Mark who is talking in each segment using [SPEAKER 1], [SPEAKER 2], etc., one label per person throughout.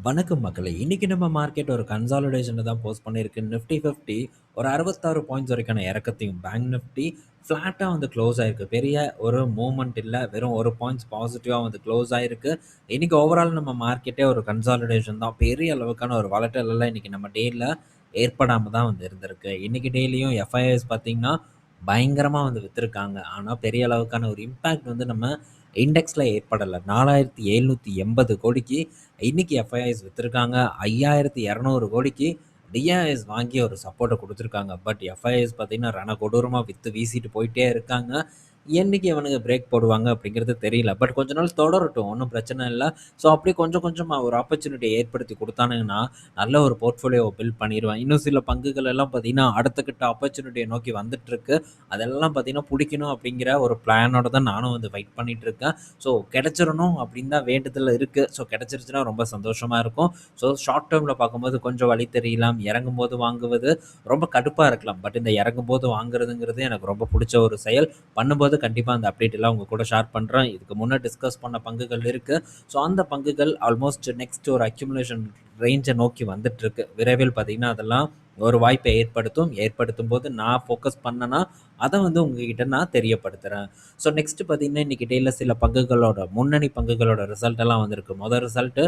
[SPEAKER 1] வணக்கம் மக்களே! இன்னைக்கு நம்ம மார்க்கெட் ஒரு கன்சாலிடேஷன தான் போஸ்ட் பண்ணியிருக்கு. நிஃப்டி 50 ஒரு 66 பாயிண்ட்ஸ் வரைக்கான இறக்கத்தையும், பேங்க் நிஃப்டி ஃப்ளாட்டா வந்து க்ளோஸ் ஆயிருக்கு. பெரிய ஒரு மூவ்மெண்ட் இல்ல. வெறும் 1 பாயிண்ட்ஸ் பாசிட்டிவா வந்து க்ளோஸ் ஆயிருக்கு. இன்னைக்கு ஓவரால் நம்ம மார்க்கெட்டே ஒரு கன்சாலிடேஷன் தான். பெரிய அளவுக்கான ஒரு வாலடைல் எல்லாம் இன்னைக்கு நம்ம டேல ஏற்படாம தான் வந்து இருந்திருக்கு. இன்னைக்கு டேலயும் எஃப்ஐஎஸ் பார்த்தீங்கன்னா, பயங்கரமா வந்து வித்திருக்காங்க. ஆனா பெரிய அளவுக்கான ஒரு இம்பாக்ட் வந்து நம்ம இண்டெக்ஸ்ல ஏற்படல. 4780 கோடிக்கு இன்னைக்கு எஃப்ஐஐஸ் வித்திருக்காங்க. 5200 கோடிக்கு டிஐஎஸ் வாங்கி ஒரு சப்போர்ட்ட குடுத்துருக்காங்க. பட் எஃப்ஐஐஸ் பார்த்தீங்கன்னா, ரணகொடூரமா வித்து வீசிட்டு போயிட்டே இருக்காங்க. என்னைக்கு இவனுங்க பிரேக் போடுவாங்க அப்படிங்கிறது தெரியல. பட் கொஞ்ச நாள் தொடரட்டும். ஒண்ணும் பிரச்சனை இல்ல. ஸோ அப்படியே கொஞ்சம் கொஞ்சமா ஒரு ஆப்பர்ச்சுனிட்டிய ஏற்படுத்தி குடுத்தானுங்கன்னா, நல்ல ஒரு போர்ட்ஃபோலியோவ பில்ட் பண்ணிருவேன். இன்னும் சில பங்குகள் எல்லாம் பார்த்தீங்கன்னா, அடுத்த கட்ட ஆப்பர்ச்சுனிட்டிய நோக்கி வந்துட்டுருக்கு. அதெல்லாம் பார்த்தீங்கன்னா, புடிக்கணும் அப்படிங்கிற ஒரு பிளானோட தான் நானும் வந்து வெயிட் பண்ணிட்டு இருக்கேன். ஸோ கிடைச்சிரணும் அப்படின்னு தான் வேண்டுதல் இருக்கு. ஸோ கிடைச்சிருச்சுன்னா ரொம்ப சந்தோஷமா இருக்கும். ஸோ ஷார்ட் டெர்ம்ல பார்க்கும்போது கொஞ்சம் வழி தெரியலாம். இறங்கும்போது வாங்குவது ரொம்ப கடுப்பா இருக்கலாம். பட் இந்த இறங்கும்போது வாங்குறதுங்கிறது எனக்கு ரொம்ப புடிச்ச ஒரு செயல். பண்ணும்போது கண்டிப்பா அந்த அப்டேட் எல்லாம் உங்க கூட ஷேர் பண்றேன். இதுக்கு முன்ன டிஸ்கஸ் பண்ண பங்குகள் இருக்கு. ஸோ அந்த பங்குகள் ஆல்மோஸ்ட் நெக்ஸ்ட் ஒரு அக்யூமுலேஷன் ரேஞ்ச நோக்கி வந்துட்டுருக்கு. விரைவில் பார்த்தீங்கன்னா, அதெல்லாம் ஒரு வாய்ப்பை ஏற்படுத்தும். ஏற்படுத்தும்போது நான் ஃபோக்கஸ் பண்ணேன்னா, அத வந்து உங்ககிட்ட நான் தெரியப்படுத்துறேன். ஸோ நெக்ஸ்ட் பார்த்தீங்கன்னா, இன்னைக்கு டேல சில பங்குகளோட முன்னணி பங்குகளோட ரிசல்ட் எல்லாம் வந்திருக்கு. மொத ரிசல்ட்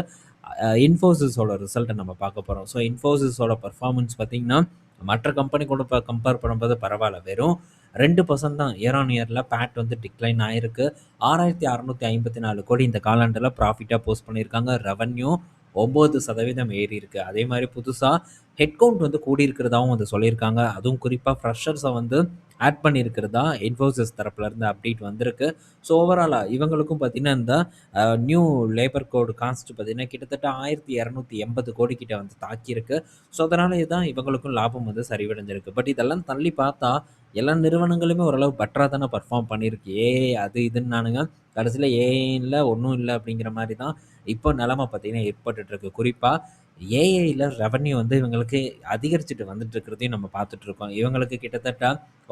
[SPEAKER 1] இன்ஃபோசிஸோட ரிசல்ட்ட நம்ம பார்க்க போறோம். ஸோ இன்ஃபோசிஸோட பெர்ஃபார்மன்ஸ் பார்த்தீங்கன்னா, மற்ற கம்பெனி கூட கம்பேர் பண்ணும்போது பரவால்ல. வெறும் 2% தான் இயர் ஆன் இயர்ல பேட் வந்து டிக்ளைன் ஆயிருக்கு. 6654 கோடி இந்த காலாண்டுல ப்ராஃபிட்டா போஸ்ட் பண்ணியிருக்காங்க. ரெவென்யூ 9% ஏறியிருக்கு. அதே மாரி புதுசா ஹெட் கவுண்ட் வந்து கூடியிருக்கிறதாவும் வந்து சொல்லியிருக்காங்க. அதுவும் குறிப்பா ஃப்ரெஷர்ஸ வந்து ஆட் பண்ணியிருக்கிறதா இன்ஃபோசிஸ் தரப்புல இருந்து அப்டேட் வந்திருக்கு. ஸோ ஓவராலா இவங்களுக்கும் பார்த்தீங்கன்னா, இந்த நியூ லேபர் கோட் காஸ்ட் பார்த்தீங்கன்னா, கிட்டத்தட்ட 1280 கோடி கிட்ட வந்து தாக்கியிருக்கு. ஸோ அதனால தான் இவங்களுக்கும் லாபம் வந்து சரிவடைஞ்சிருக்கு. பட் இதெல்லாம் தள்ளி பார்த்தா, எல்லா நிறுவனங்களுமே ஓரளவு பெட்டரா தானே பெர்ஃபார்ம் பண்ணியிருக்கு. ஏஐ அது இதுன்னானுங்க. கடைசியில ஏஐ இல்ல, ஒண்ணும் இல்ல அப்படிங்கிற மாரி தான் இப்போ நிலைமை பார்த்தீங்கன்னா ஏற்பட்டுட்டு இருக்கு. குறிப்பா ஏஐல ரெவென்யூ வந்து இவங்களுக்கு அதிகரிச்சுட்டு வந்துட்டு இருக்கிறதையும் நம்ம பார்த்துட்டு இருக்கோம். இவங்களுக்கு கிட்டத்தட்ட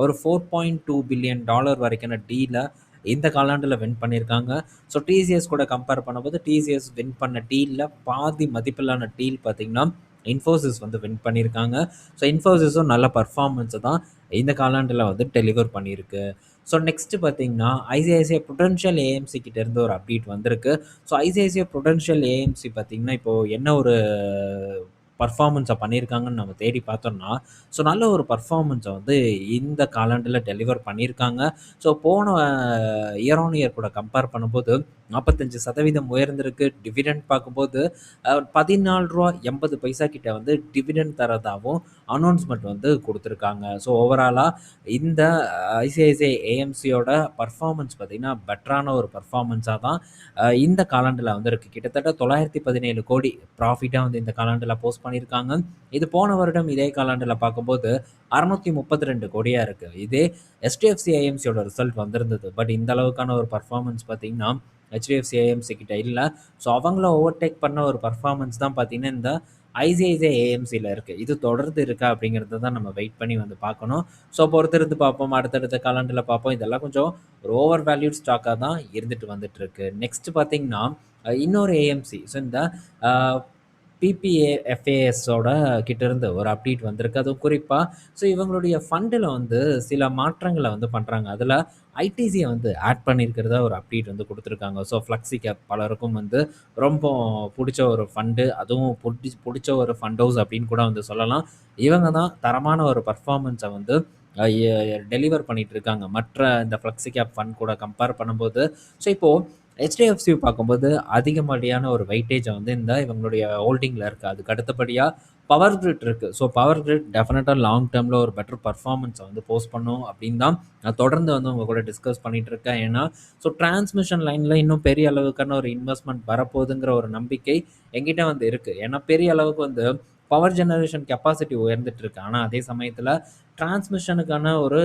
[SPEAKER 1] ஒரு $4.2 பில்லியன் வரைக்கான டீல இந்த காலாண்டுல வின் பண்ணியிருக்காங்க. ஸோ டிசிஎஸ் கூட கம்பேர் பண்ணும்போது டிசிஎஸ் வின் பண்ண டீல்ல பாதி மதிப்பிலான டீல் பார்த்தீங்கன்னா, இன்ஃபோசிஸ் வந்து வின் பண்ணியிருக்காங்க. ஸோ இன்ஃபோசிஸும் நல்ல பெர்ஃபார்மன்ஸ தான் இந்த காலாண்டுல வந்து டெலிவர் பண்ணியிருக்கு. ஸோ நெக்ஸ்ட் பார்த்தீங்கன்னா, ஐசிஐசிஐ புரூடென்ஷியல் ஏஎம்சி கிட்ட இருந்து ஒரு அப்டேட் வந்திருக்கு. ஸோ ஐசிஐசிஐ புரூடென்ஷியல் ஏஎம்சி பார்த்தீங்கன்னா, இப்போ என்ன ஒரு பெர்ஃபார்மன்ஸ பண்ணியிருக்காங்கன்னு நம்ம தேடி பார்த்தோம்னா, ஸோ நல்ல ஒரு பெர்ஃபார்மன்ஸ வந்து இந்த காலாண்டுல டெலிவர் பண்ணியிருக்காங்க. ஸோ போன இயர் ஆன் இயர் கூட கம்பேர் பண்ணும்போது 45% உயர்ந்திருக்கு. டிவிடெண்ட் பார்க்கும்போது ரூ. 14.80 கிட்ட வந்து டிவிடெண்ட் தரதாவும் அனௌன்ஸ்மென்ட் வந்து குடுத்துருக்காங்க. ஸோ ஓவராலா இந்த ஐசிஐசிஐ ஏஎம்சியோட பெர்ஃபார்மன்ஸ் பார்த்தீங்கன்னா, பெட்டரான ஒரு பெர்ஃபார்மன்ஸா தான் இந்த காலாண்டுல வந்து இருக்கு. கிட்டத்தட்ட 917 கோடி ப்ராஃபிட்டா வந்து இந்த காலாண்டுல போஸ்ட் பண்ணியிருக்காங்க. இது போன வருடம் இதே காலாண்டுல பார்க்கும்போது 632 கோடியா இருக்கு. இதே HDFC ஏஎம்சியோட ரிசல்ட் வந்திருந்தது. பட் இந்த அளவுக்கான ஒரு பெர்ஃபார்மன்ஸ் பார்த்தீங்கன்னா, HDFC ஏஎம்சி கிட்ட இல்ல. ஸோ அவங்கள ஓவர்டேக் பண்ண ஒரு பெர்ஃபார்மன்ஸ் தான் பார்த்தீங்கன்னா, இந்த ஐசிஐசிஐ ஏஎம்சில இருக்கு. இது தொடர்ந்து இருக்கா அப்படிங்கிறத தான் நம்ம வெயிட் பண்ணி வந்து பார்க்கணும். ஸோ பொறுத்திருந்து பார்ப்போம். அடுத்தடுத்த காலாண்டுல பார்ப்போம். இதெல்லாம் கொஞ்சம் ஒரு ஓவர் வேல்யூட் ஸ்டாக்கா தான் இருந்துட்டு வந்துட்டு இருக்கு. நெக்ஸ்ட் பார்த்தீங்கன்னா, இன்னொரு ஏஎம்சி. ஸோ இந்த அ பிபிஏஎஃப்ஏஎஸோட கிட்டேருந்து ஒரு அப்டேட் வந்திருக்கு. அதுவும் குறிப்பா ஸோ இவங்களுடைய ஃபண்டுல வந்து சில மாற்றங்கள வந்து பண்றாங்க. அதுல ஐடிசிய வந்து ஆட் பண்ணியிருக்கிறதா ஒரு அப்டேட் வந்து குடுத்துருக்காங்க. ஸோ ஃப்ளெக்ஸி கேப் பலருக்கும் வந்து ரொம்ப புடிச்ச ஒரு ஃபண்டு. அதுவும் புடிச்ச ஒரு ஃபண்ட் ஹவுஸ் அப்படின்னு கூட வந்து சொல்லலாம். இவங்க தான் தரமான ஒரு பெர்ஃபார்மன்ஸ வந்து அ எ டெலிவர் பண்ணிட்டு இருக்காங்க. மற்ற இந்த ஃப்ளெக்ஸி கேப் ஃபண்ட் கூட கம்பேர் பண்ணும்போது. ஸோ இப்போ HDFC பார்க்கும்போது அதிகப்படியான ஒரு வெயிட்டேஜ வந்து இந்த இவங்களுடைய ஹோல்டிங்ல இருக்கு. அதுக்கு அடுத்தபடியா பவர் கிரிட் இருக்கு. ஸோ பவர் கிரிட் டெஃபினட்டா லாங் டெர்ம்ல ஒரு பெட்டர் பெர்ஃபார்மன்ஸ வந்து போஸ்ட் பண்ணும் அப்படின்னு தான் நான் தொடர்ந்து வந்து உங்க கூட டிஸ்கஸ் பண்ணிட்டு இருக்கேன். ஏன்னா, ஸோ டிரான்ஸ்மிஷன் லைன்ல இன்னும் பெரிய அளவுக்கான ஒரு இன்வெஸ்ட்மென்ட் வரப்போகுதுங்கிற ஒரு நம்பிக்கை என்கிட்ட வந்து இருக்கு. ஏன்னா பெரிய அளவுக்கு வந்து பவர் ஜெனரேஷன் கெப்பாசிட்டி உயர்ந்துட்டு இருக்கு. ஆனா அதே சமயத்துல டிரான்ஸ்மிஷனுக்கான ஒரு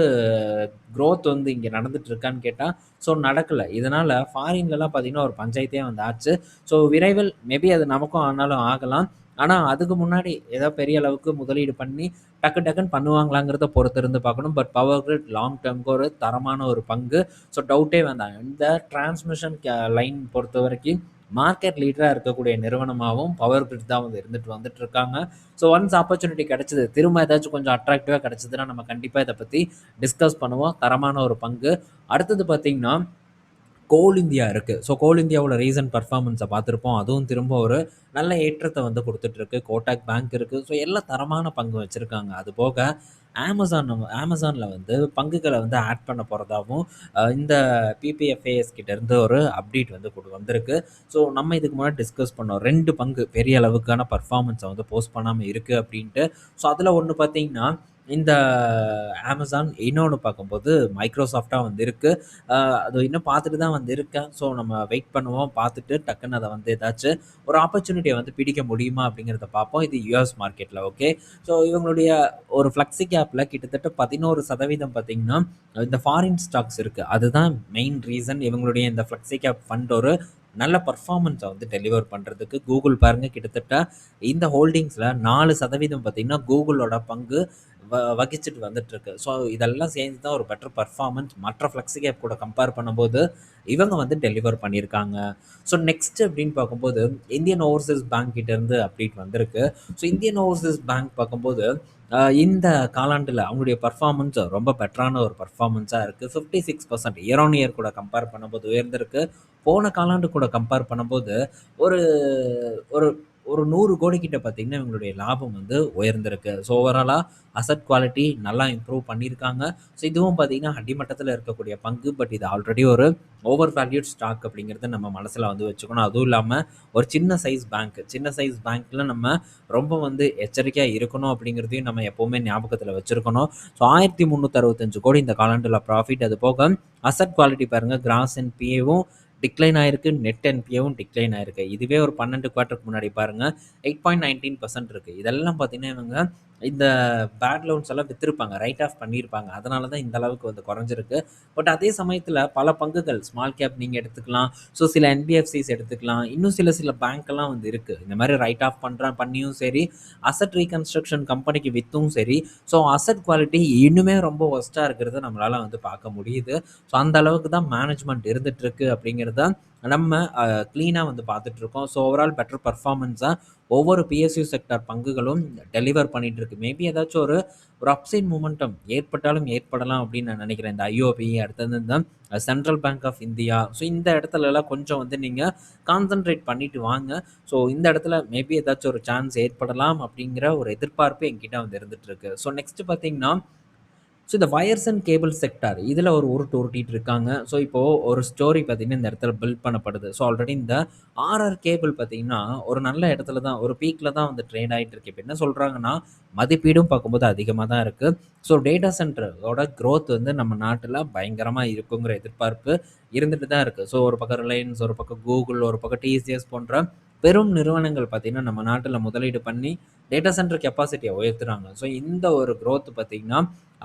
[SPEAKER 1] குரோத் வந்து இங்க நடந்துட்டு இருக்கான்னு கேட்டா, ஸோ நடக்கல. இதனால ஃபாரின்லலாம் பார்த்தீங்கன்னா, ஒரு பஞ்சாயத்தே வந்து ஆச்சு. ஸோ விரைவில் மேபி அது நமக்கும் ஆனாலும் ஆகலாம். ஆனா அதுக்கு முன்னாடி ஏதோ பெரிய அளவுக்கு முதலீடு பண்ணி டக்கு டக்குன்னு பண்ணுவாங்களாங்கிறத பொறுத்திருந்து பார்க்கணும். பட் பவர் கிரிட் லாங் டெர்ம்க்கு ஒரு தரமான ஒரு பங்கு. ஸோ டவுட்டே வேண்டாம். இந்த டிரான்ஸ்மிஷன் லைன் பொறுத்தவரைக்கும் மார்க்கெட் லீடரா இருக்கக்கூடிய நிறுவனமாவும் பவர் கிரிட் தான் வந்து இருந்துட்டு வந்துட்டு இருக்காங்க. ஸோ ஒன்ஸ் ஆப்பர்ச்சுனிட்டி கிடைச்சது, திரும்ப ஏதாச்சும் கொஞ்சம் அட்ராக்டிவா கிடைச்சதுன்னா நம்ம கண்டிப்பா இத பத்தி டிஸ்கஸ் பண்ணுவோம். தரமான ஒரு பங்கு. அடுத்தது பார்த்தீங்கன்னா, கோல் இந்தியா இருக்கு. ஸோ கோல் இந்தியாவோட ரீசன்ட் பெர்ஃபார்மன்ஸ பார்த்திருப்போம். அதுவும் திரும்ப ஒரு நல்ல ஏற்றத்த வந்து குடுத்துட்டு இருக்கு. கோட்டாக் பேங்க் இருக்கு. ஸோ எல்லாம் தரமான பங்கு வச்சிருக்காங்க. அது போக Amazonல வந்து பங்குகள வந்து ஆட் பண்ண போறதாவும் இந்த பிபிஎஃப்ஏஎஸ் கிட்ட இருந்து ஒரு அப்டேட் வந்து வந்திருக்கு. ஸோ நம்ம இதுக்கு முன்னாடி டிஸ்கஸ் பண்ணோம். 2 பங்கு பெரிய அளவுக்கான பெர்ஃபார்மன்ஸ வந்து போஸ்ட் பண்ணாம இருக்கு அப்டின்ட்டு. ஸோ அதுல ஒண்ணு பார்த்தீங்கன்னா, இந்த Amazon, இன்னொன்னு பார்க்கும்போது மைக்ரோசாஃப்ட்டா வந்து இருக்கு. அ அது இன்னும் பார்த்துட்டு தான் வந்து இருக்கேன். ஸோ நம்ம வெயிட் பண்ணுவோம். பார்த்துட்டு டக்குன்னு அத வந்து ஏதாச்சும் ஒரு ஆப்பர்ச்சுனிட்டிய வந்து பிடிக்க முடியுமா அப்படிங்கிறத பார்ப்போம். இது யுஎஸ் மார்க்கெட்ல ஓகே. ஸோ இவங்களுடைய ஒரு ஃப்ளெக்ஸி கேப்ல கிட்டத்தட்ட 11% பார்த்தீங்கன்னா, இந்த ஃபாரின் ஸ்டாக்ஸ் இருக்கு. அதுதான் மெயின் ரீசன் இவங்களுடைய இந்த ஃப்ளெக்ஸி கேப் ஃபண்ட் ஒரு நல்ல பெர்ஃபார்மன்ஸ வந்து டெலிவர் பண்றதுக்கு. கூகுள் பாருங்க கிட்டத்தட்ட இந்த ஹோல்டிங்ஸ்ல 4% பார்த்தீங்கன்னா, கூகுளோட பங்கு வகிச்சுட்டு வந்துட்டுருக்கு. ஸோ இதெல்லாம் சேர்ந்து தான் ஒரு பெட்டர் பெர்ஃபார்மன்ஸ் மற்ற ஃப்ளெக்ஸி கேப் கூட கம்பேர் பண்ணும்போது இவங்க வந்து டெலிவர் பண்ணியிருக்காங்க. ஸோ நெக்ஸ்ட் அப்படின்னு பார்க்கும்போது இந்தியன் ஓவர்சீஸ் பேங்க் கிட்ட இருந்து அப்டேட் வந்திருக்கு. ஸோ இந்தியன் ஓவர்சீஸ் பேங்க் பார்க்கும்போது இந்த காலாண்டுல அவங்களுடைய பெர்ஃபார்மன்ஸ் ரொம்ப பெட்டரான ஒரு பெர்ஃபார்மன்ஸா இருக்கு. 56% இயர் ஆன் இயர் கூட கம்பேர் பண்ணும்போது உயர்ந்திருக்கு. போன காலாண்டு கூட கம்பேர் பண்ணும்போது ஒரு ஒரு ஒரு 100 கோடி கிட்ட பார்த்தீங்கன்னா, இவங்களுடைய லாபம் வந்து உயர்ந்திருக்கு. ஸோ ஓவராலா அசெட் குவாலிட்டி நல்லா இம்ப்ரூவ் பண்ணியிருக்காங்க. ஸோ இதுவும் பார்த்தீங்கன்னா, அடிமட்டத்தில இருக்கக்கூடிய பங்கு. பட் இது ஆல்ரெடி ஒரு ஓவர் வேல்யூட் ஸ்டாக் அப்படிங்கிறத நம்ம மனசுல வந்து வச்சுக்கணும். அதுவும் இல்லாம ஒரு சின்ன சைஸ் பேங்க். சின்ன சைஸ் பேங்க்ல நம்ம ரொம்ப வந்து எச்சரிக்கையா இருக்கணும் அப்படிங்கிறதையும் நம்ம எப்பவுமே ஞாபகத்துல வச்சிருக்கணும். ஸோ 1365 கோடி இந்த காலாண்டுல ப்ராஃபிட். அது போக அசெட் குவாலிட்டி பாருங்க, கிராஸ் என்பிஏவும் டிக்ளைன் ஆயிருக்கு. நெட் என்பிஏவும் டிக்ளைன் ஆயிருக்கு. இதுவே ஒரு 12 குவார்ட்டருக்கு முன்னாடி பாருங்க 8.19% இருக்கு. இதெல்லாம் பார்த்தீங்கன்னா, இவங்க இந்த பேட் லோன்ஸ் எல்லாம் வித்திருப்பாங்க. ரைட் ஆஃப் பண்ணியிருப்பாங்க. அதனால தான் இந்த அளவுக்கு வந்து குறைஞ்சிருக்கு. பட் அதே சமயத்துல பல பங்குகள் ஸ்மால் கேப் நீங்க எடுத்துக்கலாம். ஸோ சில என்பிஎஃப்சிஸ் எடுத்துக்கலாம். இன்னும் சில சில பேங்க் எல்லாம் வந்து இருக்கு. இந்த மாதிரி ரைட் ஆஃப் பண்ணியும் சரி, அசெட் ரீகன்ஸ்ட்ரக்ஷன் கம்பெனிக்கு வித்தும் சரி, ஸோ அசெட் குவாலிட்டி இன்னுமே ரொம்ப ஒர்ஸ்ட்டா இருக்கிறத நம்மளால வந்து பார்க்க முடியுது. ஸோ அந்த அளவுக்கு தான் மேனேஜ்மெண்ட் இருந்துட்டு இருக்கு அப்படிங்கிறத நம்ம கிளீனா வந்து பார்த்துட்டு இருக்கோம். ஸோ ஓவரால் பெட்டர் பெர்ஃபார்மன்ஸா ஒவ்வொரு பிஎஸ்யூ செக்டார் பங்குகளும் டெலிவர் பண்ணிட்டு இருக்கு. மேபி ஏதாச்சும் ஒரு ஒரு அப்சைட் மூமெண்டம் ஏற்பட்டாலும் ஏற்படலாம் அப்படின்னு நான் நினைக்கிறேன். இந்த ஐஓபி, அடுத்தது இந்த Central Bank of India. So இந்த இடத்துலலாம் கொஞ்சம் வந்து நீங்கள் கான்சன்ட்ரேட் பண்ணிட்டு வாங்க. ஸோ இந்த இடத்துல மேபி ஏதாச்சும் ஒரு சான்ஸ் ஏற்படலாம் அப்படிங்கிற ஒரு எதிர்பார்ப்பு என்கிட்ட வந்து இருந்துட்டு இருக்கு. ஸோ நெக்ஸ்ட் பார்த்தீங்கன்னா, ஸோ இந்த வயர்ஸ் அண்ட் கேபிள் செக்டார் இதில் ஒரு உருட்டு உருட்டிட்டு இருக்காங்க. ஸோ இப்போது ஒரு ஸ்டோரி பார்த்தீங்கன்னா இந்த இடத்துல பில்ட் பண்ணப்படுது. ஸோ ஆல்ரெடி இந்த ஆர்ஆர் கேபிள் பார்த்தீங்கன்னா ஒரு நல்ல இடத்துல தான் ஒரு பீக்கில் தான் வந்து ட்ரேட் ஆகிட்டு இருக்கு. இப்போ என்ன சொல்கிறாங்கன்னா, மதிப்பீடும் பார்க்கும்போது அதிகமாக தான் இருக்குது. ஸோ டேட்டா சென்டரோட க்ரோத் வந்து நம்ம நாட்டில் பயங்கரமாக இருக்குங்கிற எதிர்பார்ப்பு இருந்துட்டு தான் இருக்குது. ஸோ ஒரு பக்கம் ரிலையன்ஸ், ஒரு பக்கம் கூகுள், ஒரு பக்கம் டிசிஎஸ் போன்ற பெரும் நிறுவனங்கள் பார்த்தீங்கன்னா நம்ம நாட்டில் முதலீடு பண்ணி டேட்டா சென்டர் கெப்பாசிட்டியை உயர்த்துறாங்க. ஸோ இந்த ஒரு க்ரோத் பார்த்தீங்கன்னா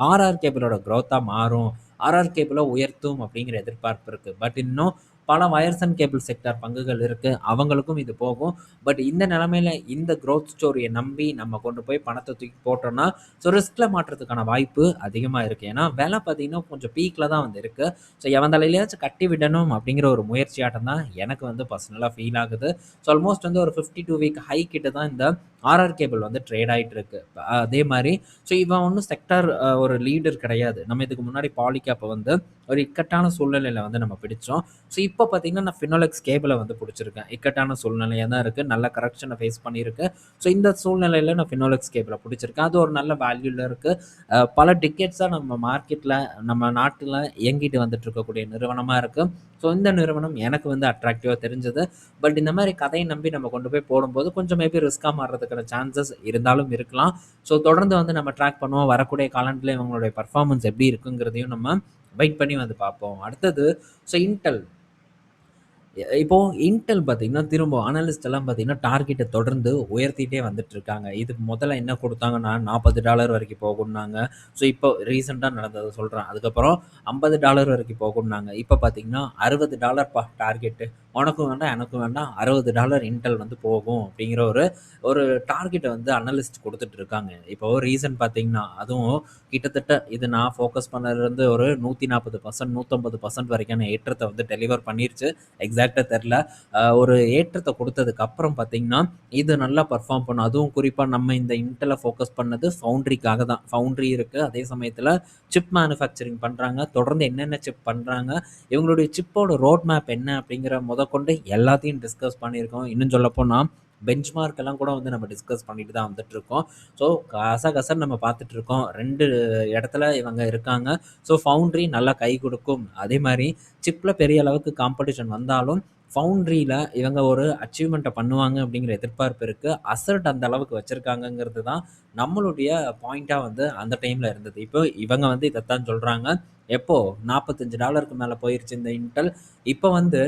[SPEAKER 1] ஆர்ஆர் கேபிளோட க்ரோத்தா மாறும். ஆர்ஆர் கேபிள உயர்த்தும் அப்படிங்கிற எதிர்பார்ப்பு இருக்கு. பட் இன்னும் பல வயர்ஸ் அண்ட் கேபிள் செக்டார் பங்குகள் இருக்கு. அவங்களுக்கும் இது போகும். பட் இந்த நிலைமையில இந்த குரோத் ஸ்டோரிய நம்பி நம்ம கொண்டு போய் பணத்த தூக்கி போட்டோம்னா, ஸோ ரிஸ்க்ல மாட்றதுக்கான வாய்ப்பு அதிகமா இருக்கு. ஏன்னா விலை பார்த்தீங்கன்னா கொஞ்சம் பீக்ல தான் வந்து இருக்கு. ஸோ எவன் தலையிலயாச்சும் கட்டி விடணும் அப்படிங்கிற ஒரு முயற்சியாட்டம் தான் எனக்கு வந்து பர்சனலா ஃபீல் ஆகுது. ஸோ ஆல்மோஸ்ட் வந்து ஒரு 52 வீக் ஹை கிட்ட தான் இந்த ஆர்ஆர் கேபிள் வந்து ட்ரேட் ஆயிட்டு இருக்கு. அதே மாரி ஸோ இவன் ஒன்றும் செக்டார் ஒரு லீடர் கிடையாது. நம்ம இதுக்கு முன்னாடி பாலிகேப்பை வந்து ஒரு இக்கட்டான சூழ்நிலையில வந்து நம்ம பிடிச்சோம். ஸோ இப்போ பார்த்தீங்கன்னா, நான் ஃபினோலெக்ஸ் கேபிள வந்து பிடிச்சிருக்கேன். இக்கட்டான சூழ்நிலையா தான் இருக்கு. நல்ல கரெக்ஷனை ஃபேஸ் பண்ணியிருக்கு. ஸோ இந்த சூழ்நிலையில நான் ஃபினோலெக்ஸ் கேபிள பிடிச்சிருக்கேன். அது ஒரு நல்ல வேல்யூல இருக்கு. பல டிக்கெட்ஸா நம்ம மார்க்கெட்ல நம்ம நாட்டுல இயங்கிட்டு வந்துட்டு இருக்கக்கூடிய நிறுவனமா இருக்கு. ஸோ இந்த நிறுவனம் எனக்கு வந்து அட்ராக்டிவா தெரிஞ்சது. பட் இந்த மாரி கதையை நம்பி நம்ம கொண்டு போய் போடும்போது கொஞ்சம் மேபி ரிஸ்க்கா மாறுறதுக்கான சான்சஸ் இருந்தாலும் இருக்கலாம். ஸோ தொடர்ந்து வந்து நம்ம ட்ராக் பண்ணுவோம். வரக்கூடிய காலண்டில இவங்களுடைய பெர்ஃபார்மன்ஸ் எப்படி இருக்குங்கிறதையும் நம்ம வெயிட் பண்ணி வந்து பார்ப்போம். அடுத்தது ஸோ இன்டெல். இப்போ இன்டெல் பார்த்தீங்கன்னா, திரும்ப அனலிஸ்ட் எல்லாம் பார்த்தீங்கன்னா, டார்கெட்ட தொடர்ந்து உயர்த்திட்டே வந்துட்டு இருக்காங்க. இதுக்கு முதல்ல என்ன குடுத்தாங்கன்னா, $40 வரைக்கும் போகும்னாங்க. ஸோ இப்போ ரீசென்ட்டா நடந்தத சொல்றேன். அதுக்கப்புறம் $50 வரைக்கும் போகும்னாங்க. இப்ப பார்த்தீங்கன்னா, $60 டார்கெட்டு. உனக்கும் வேண்டாம், எனக்கும் வேண்டாம். $60 இன்டெல் வந்து போகும் அப்படிங்கிற ஒரு ஒரு டார்கெட்ட வந்து அனலிஸ்ட் குடுத்துட்டு இருக்காங்க. இப்போ ரீசன் பார்த்தீங்கன்னா, அதுவும் கிட்டத்தட்ட இது நான் ஃபோக்கஸ் பண்ணதுலருந்து ஒரு 140%, 150% வரைக்கான ஏற்றத்த வந்து டெலிவர் பண்ணிருச்சு. எக்ஸாக்ட்டா தெர்ல. ஒரு ஏற்றத்த குடுத்ததுக்கு அப்புறம் பார்த்தீங்கன்னா, இது நல்லா பெர்ஃபார்ம் பண்ணும். அதுவும் குறிப்பா நம்ம இந்த இன்டெல்ல ஃபோக்கஸ் பண்ணது ஃபவுண்டரிக்காக தான். ஃபவுண்டரி இருக்கு. அதே சமயத்தில சிப் மேனுஃபேக்சரிங் பண்றாங்க. தொடர்ந்து என்னென்ன சிப் பண்றாங்க, இவங்களுடைய சிப்போட ரோட் மேப் என்ன அப்படிங்கிற முதற்கொண்டு எல்லாத்தையும் டிஸ்கஸ் பண்ணியிருக்கோம். இன்னும் சொல்லப்போனா, பெஞ்ச்மார்க் எல்லாம் கூட வந்து நம்ம டிஸ்கஸ் பண்ணிட்டு தான் வந்துட்டுருக்கோம். ஸோ கசகசன்னு நம்ம பார்த்துட்டுருக்கோம். 2 இடத்துல இவங்க இருக்காங்க. ஸோ ஃபவுண்டரி நல்லா கை குடுக்கும். அதே மாரி சிப்ல பெரிய அளவுக்கு காம்படிஷன் வந்தாலும், ஃபவுண்டரியில இவங்க ஒரு அச்சீவ்மெண்ட்ட பண்ணுவாங்க அப்படிங்கிற எதிர்பார்ப்பு இருக்கு. அசர்ட் அந்த அளவுக்கு வச்சிருக்காங்கங்கிறது தான் நம்மளுடைய பாயிண்ட்டா வந்து அந்த டைம்ல இருந்தது. இப்போ இவங்க வந்து இதத்தான் சொல்றாங்க. எப்போ $45க்கு மேல போயிருச்சு இந்த இன்டெல். இப்ப வந்து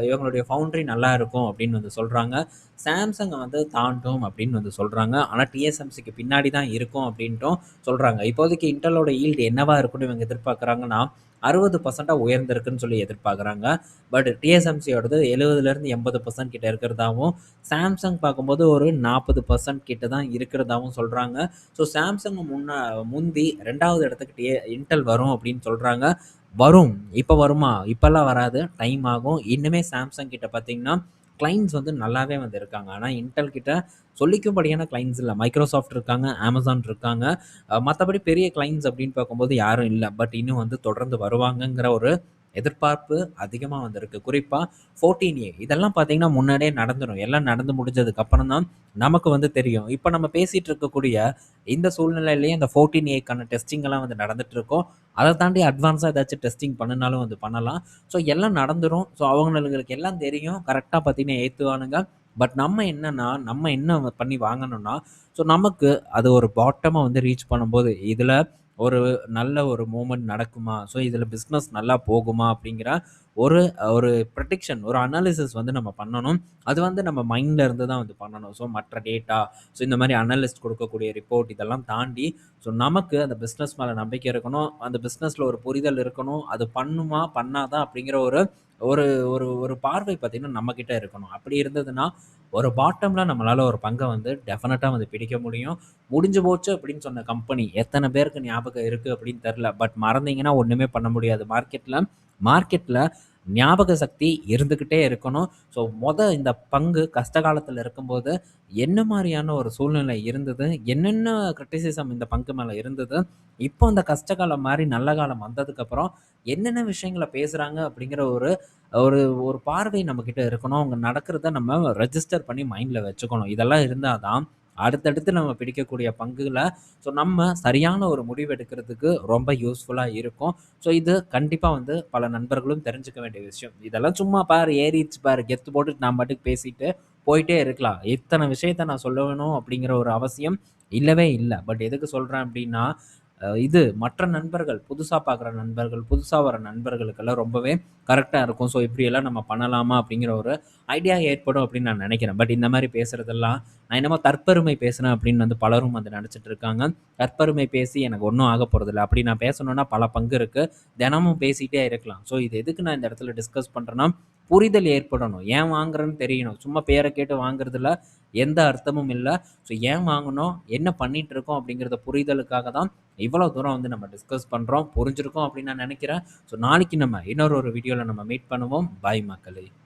[SPEAKER 1] இவங்களுடைய ஃபவுண்டரி நல்லா இருக்கும் அப்படின்னு வந்து சொல்றாங்க. சாம்சங்க வந்து தாண்டும் அப்படின்னு வந்து சொல்றாங்க. ஆனா TSMCக்கு பின்னாடி தான் இருக்கும் அப்படின்ட்டும் சொல்றாங்க. இப்போதைக்கு இன்டெலோட ஈல்டு என்னவா இருக்கும்னு இவங்க எதிர்பார்க்குறாங்கன்னா, 60% உயர்ந்திருக்குன்னு சொல்லி எதிர்பார்க்குறாங்க. பட் TSMCயோடது 70லேருந்து 80% கிட்ட இருக்கிறதாவும், சாம்சங் பார்க்கும்போது ஒரு 40% கிட்ட தான் இருக்கிறதாவும் சொல்றாங்க. ஸோ சாம்சங் முந்தி 2வது இடத்துக்கு இன்டெல் வரும் அப்படின்னு சொல்றாங்க. வரும். இப்ப வருமா? இப்பல்லாம் வராது. டைம் ஆகும். இன்னுமே சாம்சங் கிட்ட பார்த்தீங்கன்னா, கிளையண்ட்ஸ் வந்து நல்லாவே வந்து இருக்காங்க. ஆனா இன்டெல் கிட்ட சொல்லிக்கும்படியான கிளையண்ட்ஸ் இல்ல. மைக்ரோசாஃப்ட் இருக்காங்க, Amazon இருக்காங்க. மத்தபடி பெரிய கிளையண்ட்ஸ் அப்படின்னு பார்க்கும்போது யாரும் இல்ல. பட் இன்னும் வந்து தொடர்ந்து வருவாங்கங்கிற ஒரு எதிர்பார்ப்பு அதிகமா வந்திருக்கு. குறிப்பா 14A இதெல்லாம் பார்த்தீங்கன்னா, முன்னாடியே நடந்துரும். எல்லாம் நடந்து முடிஞ்சதுக்கு அப்புறம் தான் நமக்கு வந்து தெரியும். இப்ப நம்ம பேசிட்டு இருக்கக்கூடிய இந்த சூழ்நிலையிலேயே இந்த 14Aக்கான டெஸ்டிங் எல்லாம் வந்து நடந்துட்டு இருக்கும். அத தாண்டி அட்வான்ஸா ஏதாச்சும் டெஸ்டிங் பண்ணுனாலும் வந்து பண்ணலாம். ஸோ எல்லாம் நடந்துரும். ஸோ அவங்களுக்கு எல்லாம் தெரியும். கரெக்ட்டா பார்த்தீங்கன்னா ஏத்துவானுங்க. பட் நம்ம என்னன்னா, நம்ம என்ன பண்ணி வாங்கணும்னா, ஸோ நமக்கு அது ஒரு பாட்டமா வந்து ரீச் பண்ணும்போது, இதுல ஒரு நல்ல ஒரு மூவ்மெண்ட் நடக்குமா? ஸோ இதில பிசினஸ் நல்லா போகுமா? அப்படிங்கிற ஒரு ஒரு ப்ரெடிக்ஷன், ஒரு அனாலிசிஸ் வந்து நம்ம பண்ணணும். அது வந்து நம்ம மைண்ட்ல இருந்து தான் வந்து பண்ணணும். ஸோ மற்ற டேட்டா, ஸோ இந்த மாரி அனலிஸ்ட் குடுக்கக்கூடிய ரிப்போர்ட் இதெல்லாம் தாண்டி, ஸோ நமக்கு அந்த பிசினஸ் மேல நம்பிக்கை இருக்கணும். அந்த பிசினஸ்ல ஒரு புரிதல் இருக்கணும். அது பண்ணுமா? பண்ணாதா? அப்படிங்கிற ஒரு ஒரு ஒரு ஒரு பார்வை பார்த்தீங்கன்னா, நம்மகிட்ட இருக்கணும். அப்படி இருந்ததுன்னா, ஒரு பாட்டம்ல நம்மளால ஒரு பங்க வந்து டெஃபினட்டா வந்து பிடிக்க முடியும். முடிஞ்சு போச்சு அப்படின்னு சொன்ன கம்பெனி எத்தன பேருக்கு ஞாபகம் இருக்கு அப்படின்னு தெரியல. பட் மறந்தீங்கன்னா ஒண்ணுமே பண்ண முடியாது. மார்க்கெட்ல ஞாபக சக்தி இருந்துகிட்டே இருக்கணும். ஸோ இந்த பங்கு கஷ்ட காலத்துல இருக்கும்போது என்ன மாரியான ஒரு சூழ்நிலை இருந்தது? என்னென்ன கிரிட்டிசிசம் இந்த பங்கு மேல இருந்தது? இப்போ அந்த கஷ்ட காலம் மாறி நல்ல காலம் வந்ததுக்கப்புறம் என்னென்ன விஷயங்கள பேசுறாங்க அப்படிங்கிற ஒரு ஒரு ஒரு பார்வை நம்மகிட்ட இருக்கணும். அவங்க நடக்கிறத நம்ம ரெஜிஸ்டர் பண்ணி மைண்ட்ல வச்சுக்கணும். இதெல்லாம் இருந்தா தான் அடுத்தடுத்து நம்ம பிடிக்கக்கூடிய பங்குகள ஸோ நம்ம சரியான ஒரு முடிவு எடுக்கிறதுக்கு ரொம்ப யூஸ்ஃபுல்லா இருக்கும். ஸோ இது கண்டிப்பா வந்து பல நண்பர்களும் தெரிஞ்சுக்க வேண்டிய விஷயம். இதெல்லாம் சும்மா பாரு ஏறிருச்சு பாரு கெத்து போட்டுட்டு நான் பாட்டுக்கு பேசிட்டு போயிட்டே இருக்கலாம். இத்தன விஷயத்த நான் சொல்லணும் அப்படிங்கிற ஒரு அவசியம் இல்லவே இல்ல. பட் எதுக்கு சொல்றேன் அப்படின்னா, இது மற்ற நண்பர்கள், புதுசா பார்க்குற நண்பர்கள், புதுசா வர நண்பர்களுக்கெல்லாம் ரொம்பவே கரெக்ட்டா இருக்கும். ஸோ இப்படியெல்லாம் நம்ம பண்ணலாமா? அப்படிங்கிற ஒரு ஐடியா ஏற்படும் அப்படின்னு நான் நெனைக்கிறேன். பட் இந்த மாரி பேசுறதெல்லாம் நான் என்னமோ தற்பெருமை பேசுறேன் அப்படின்னு வந்து பலரும் வந்து நெனச்சுட்டு இருக்காங்க. தற்பெருமை பேசி எனக்கு ஒண்ணும் ஆகப் போறதில்ல. அப்படி நான் பேசணும்னா பல பங்கு இருக்கு. தினமும் பேசிட்டே இருக்கலாம். ஸோ இது எதுக்கு நான் இந்த இடத்துல டிஸ்கஸ் பண்றேன்னா, புரிதல் ஏற்படணும். ஏன் வாங்குறேன்னு தெரியணும். சும்மா பேர கேட்டு வாங்குறதுல எந்த அர்த்தமும் இல்ல. ஸோ ஏன் வாங்குனோம்? என்ன பண்ணிட்டு இருக்கோம்? அப்படிங்கிறத புரிதலுக்காக தான் இவ்வளோ தூரம் வந்து நம்ம டிஸ்கஸ் பண்றோம். புரிஞ்சிருக்கும் அப்படின்னு நான் நெனைக்கிறேன். ஸோ நாளைக்கு நம்ம இன்னொரு வீடியோல நம்ம மீட் பண்ணுவோம். பாய் மக்களே!